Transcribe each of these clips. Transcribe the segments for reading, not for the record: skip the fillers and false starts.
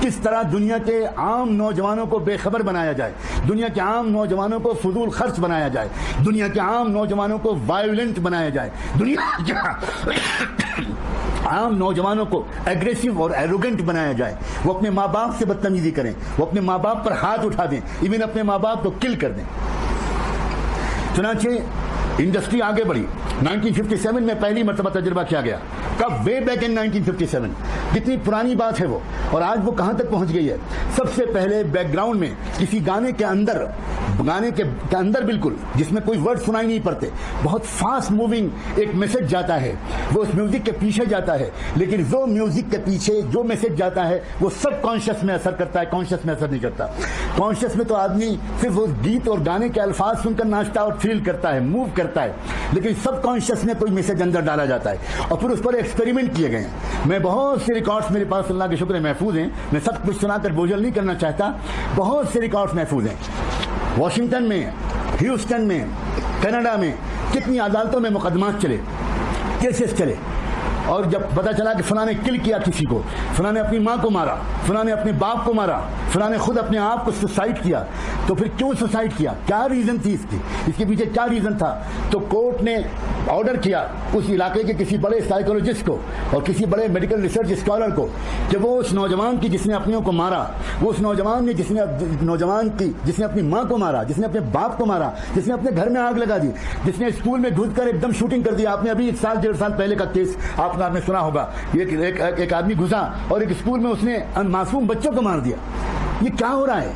کس طرح دنیا کے عام نوجوانوں کو بے خبر بنایا جائے، دنیا کے عام نوجوانوں کو فضول خرچ بنایا جائے، دنیا کے عام نوجوانوں کو وائلنٹ بنایا جائے، دنیا کے عام نوجوانوں کو ایگریسو اور ایروگنٹ بنایا جائے، وہ اپنے ماں باپ سے بدتمیزی کریں، وہ اپنے ماں باپ پر ہاتھ اٹھا دیں، ایون اپنے ماں باپ کو کل کر دیں۔ چنانچہ انڈسٹری آگے بڑھی۔ 1957 میں پہلی مرتبہ تجربہ کیا گیا۔ کب؟ Way back in 1957۔ کتنی پرانی بات ہے وہ، اور آج وہ کہاں تک پہنچ گئی ہے۔ سب سے پہلے بیک گراؤنڈ میں کسی گانے کے اندر بالکل جس میں کوئی ورڈ سنائی نہیں پڑتے، بہت فاسٹ موونگ ایک میسج جاتا ہے، وہ اس میوزک کے پیچھے جاتا ہے، لیکن وہ میوزک کے پیچھے جو میسج جاتا ہے وہ سب کانشیس میں اثر کرتا ہے، کانشیس میں اثر نہیں کرتا۔ کانشیس میں تو آدمی صرف وہ گیت اور گانے کے الفاظ سن کر ناچتا اور فیل کرتا ہے، موو کرتا ہے، لیکن سب کانشیس میں کوئی میسج اندر ڈالا جاتا ہے، اور پھر اس پر ایکسپیریمنٹ کیے گئے ہیں۔ میں بہت سے ریکارڈز میرے پاس اللہ کے شکر ہے محفوظ ہیں، میں سب کچھ سنا کر بوجھل نہیں کرنا چاہتا، بہت سے ریکارڈز محفوظ ہیں۔ واشنگٹن میں، ہیوسٹن میں، کینیڈا میں کتنی عدالتوں میں مقدمات چلے، کیسز چلے، اور جب پتا چلا کہ فلاں نے کل کیا کسی کو، فلاں نے اپنی ماں کو مارا، فلاں نے اپنے باپ کو مارا، فلاں نے خود اپنے آپ کو سوسائڈ کیا، تو پھر کیوں سوسائڈ کیا، کیا ریزن تھی اس کے پیچھے کیا ریزن تھا؟ تو کورٹ نے آرڈر کیا اس علاقے کے کسی بڑے سائیکولوجسٹ کو اور کسی بڑے میڈیکل ریسرچ اسکالر کو کہ وہ اس نوجوان کی جس نے اپنوں کو مارا، وہ اس نوجوان نے جس نے اپنی ماں کو مارا، جس نے اپنے باپ کو مارا، جس نے اپنے گھر میں آگ لگا دی، جس نے اسکول میں گھس کر ایک دم شوٹنگ کر دیا۔ آپ نے ابھی 1 سال 1.5 سال پہلے کا کیس آپ نے سنا ہوگا، ایک آدمی گھسا اور ایک اسکول میں اس نے معصوم بچوں کو مار دیا۔ یہ کیا ہو رہا ہے؟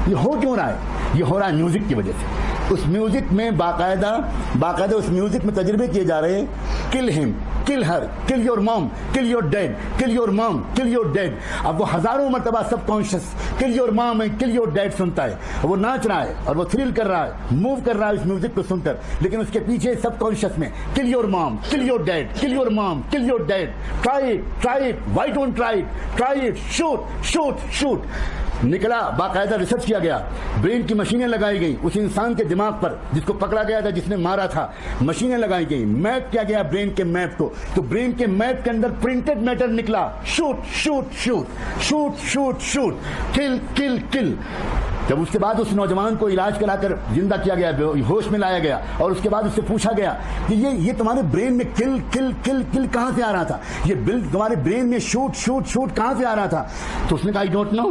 یہ ہو کیوں رہا ہے؟ یہ ہو رہا ہے میوزک کی وجہ سے۔ اس میوزک میں باقاعدہ اس میوزک میں تجربے کیے جا رہے ہیں، کل ہم، کل ہر، کل your mom, kill your dead, کل your mom, kill your dead. اب وہ ہزاروں مرتبہ subconscious kill your mom and kill your dad سنتا ہے، وہ ناچ رہا ہے اور وہ تھرل کر رہا ہے، موو کر رہا ہے اس میوزک کو سن کر، لیکن اس کے پیچھے سب کانشیس میں کل your mom, kill your dead, کل your mom, kill your dad, try it, why don't try it, shoot نکلا۔ باقاعدہ ریسرچ کیا گیا، برین کی مشینیں لگائی گئی اس انسان کے دماغ پر جس کو پکڑا گیا تھا، جس نے مارا تھا، مشینیں لگائی گئی، میپ کیا گیا برین کے میپ کو، تو برین کے میپ کے اندر پرنٹڈ میٹر نکلا، شوٹ، کل۔ جب اس کے بعد اس نوجوان کو علاج کرا کر زندہ کیا گیا، ہوش میں لایا گیا، اور اس کے بعد اس سے پوچھا گیا کہ یہ تمہارے برین میں کل کہاں سے آ رہا تھا، یہ بل تمہارے برین میں شوٹ کہاں سے آ رہا تھا؟ تو اس نے کہا آئی ڈونٹ نو،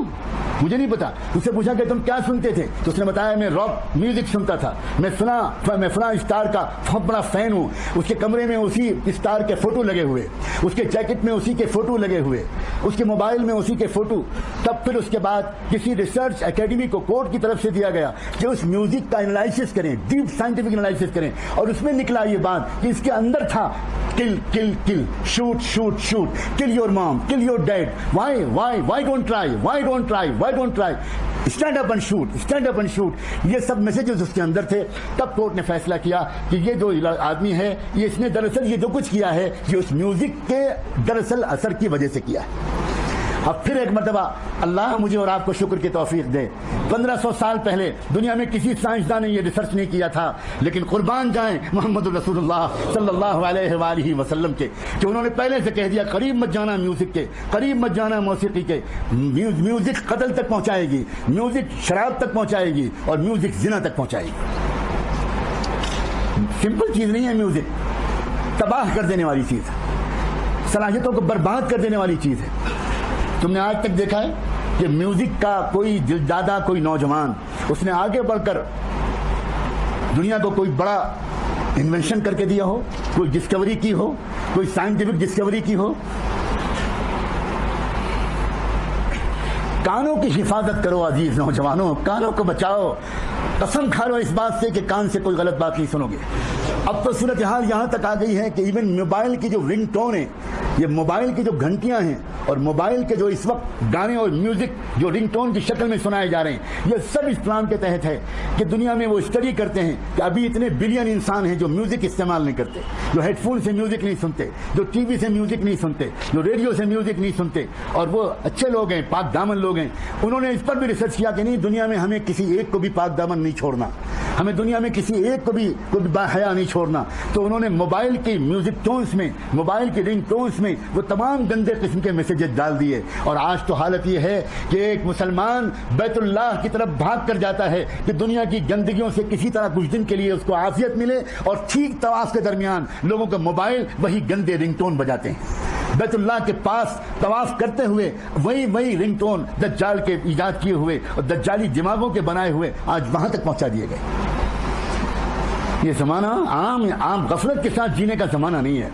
مجھے نہیں پتا۔ اس سے پوچھا کہ تم کیا سنتے تھے؟ تو اس نے بتایا میں راک میوزک سنتا تھا، میں فلاں اسٹار کا بہت بڑا فین ہوں، اس کے کمرے میں اسی اسٹار کے فوٹو لگے ہوئے، اس کے جیکٹ میں اسی کے فوٹو لگے ہوئے، اس کے موبائل میں اسی کے فوٹو۔ تب پھر اس کے بعد کسی ریسرچ اکیڈمی کو کورٹ کی طرف سے دیا گیا کہ اس میوزک کا انالائسس کریں، ڈیپ سائنٹیفک انالائسس کریں، اور اس میں نکلا یہ بات کہ اس کے اندر تھا کل، شوٹ، کل your mom, kill your dad, why don't try, stand up and shoot, یہ سب میسجز اس کے اندر تھے۔ تب کورٹ نے فیصلہ کیا کہ یہ جو آدمی ہے اس نے دراصل یہ جو کچھ کیا ہے یہ اس میوزک کے دراصل اثر کی وجہ سے کیا ہے۔ اب پھر ایک مرتبہ اللہ مجھے اور آپ کو شکر کی توفیق دے، 1500 سال پہلے دنیا میں کسی سائنسدان نے یہ ریسرچ نہیں کیا تھا، لیکن قربان جائیں محمد الرسول اللہ صلی اللہ علیہ وآلہ وسلم کے کہ انہوں نے پہلے سے کہہ دیا قریب مت جانا میوزک کے، قریب مت جانا موسیقی کے، میوزک قتل تک پہنچائے گی، میوزک شراب تک پہنچائے گی، اور میوزک زنا تک پہنچائے گی۔ سمپل چیز نہیں ہے میوزک، تباہ کر دینے والی چیز ہے، صلاحیتوں کو برباد کر دینے والی چیز ہے۔ تم نے آج تک دیکھا ہے کہ میوزک کا کوئی دلدادہ، کوئی نوجوان اس نے آگے بڑھ کر دنیا کو کوئی بڑا انوینشن کر کے دیا ہو، کوئی ڈسکوری کی ہو، کوئی سائنٹیفک ڈسکوری کی ہو؟ کانوں کی حفاظت کرو عزیز نوجوانوں، کانوں کو بچاؤ، قسم کھا لو اس بات سے کہ کان سے کوئی غلط بات نہیں سنو گے۔ اب تو صورتحال یہاں تک آ گئی ہے کہ ایون موبائل کی جو رنگ ٹون ہے، یہ موبائل کی جو گھنٹیاں ہیں اور موبائل کے جو اس وقت گانے اور میوزک جو رنگ ٹون کی شکل میں سنائے جا رہے ہیں، یہ سب اس پلان کے تحت ہے کہ دنیا میں وہ اسٹڈی کرتے ہیں کہ ابھی اتنے بلین انسان ہیں جو میوزک استعمال نہیں کرتے، جو ہیڈ فون سے میوزک نہیں سنتے، جو ٹی وی سے میوزک نہیں سنتے، جو ریڈیو سے میوزک نہیں سنتے، اور وہ اچھے لوگ ہیں، پاک دامن لوگ ہیں۔ انہوں نے اس پر بھی ریسرچ کیا کہ نہیں، دنیا میں ہمیں کسی ایک کو بھی پاک دامن نہیں چھوڑنا، ہمیں دنیا میں کسی ایک کو بھی باحیا نہیں چھوڑنا. تو انہوں نے موبائل کی میوزک ٹونز میں، موبائل کی رنگ ٹونز میں وہ تمام گندے قسم کے میسیجز ڈال دیے. اور آج تو حالت یہ ہے کہ ایک مسلمان بیت اللہ کی طرف بھاگ کر جاتا ہے کہ دنیا کی گندگیوں سے کسی طرح کچھ دن کے لیے اس کو عافیت ملے، اور ٹھیک طواف کے درمیان لوگوں کا موبائل وہی گندے رنگ ٹون بجاتے ہیں. بیت اللہ کے پاس طواف کرتے ہوئے وہی رنگ ٹون دجال کے ایجاد کیے ہوئے اور دجالی دماغوں کے بنائے ہوئے آج وہاں تک پہنچا دیے گئے. یہ زمانہ عام غفلت کے ساتھ جینے کا زمانہ نہیں ہے.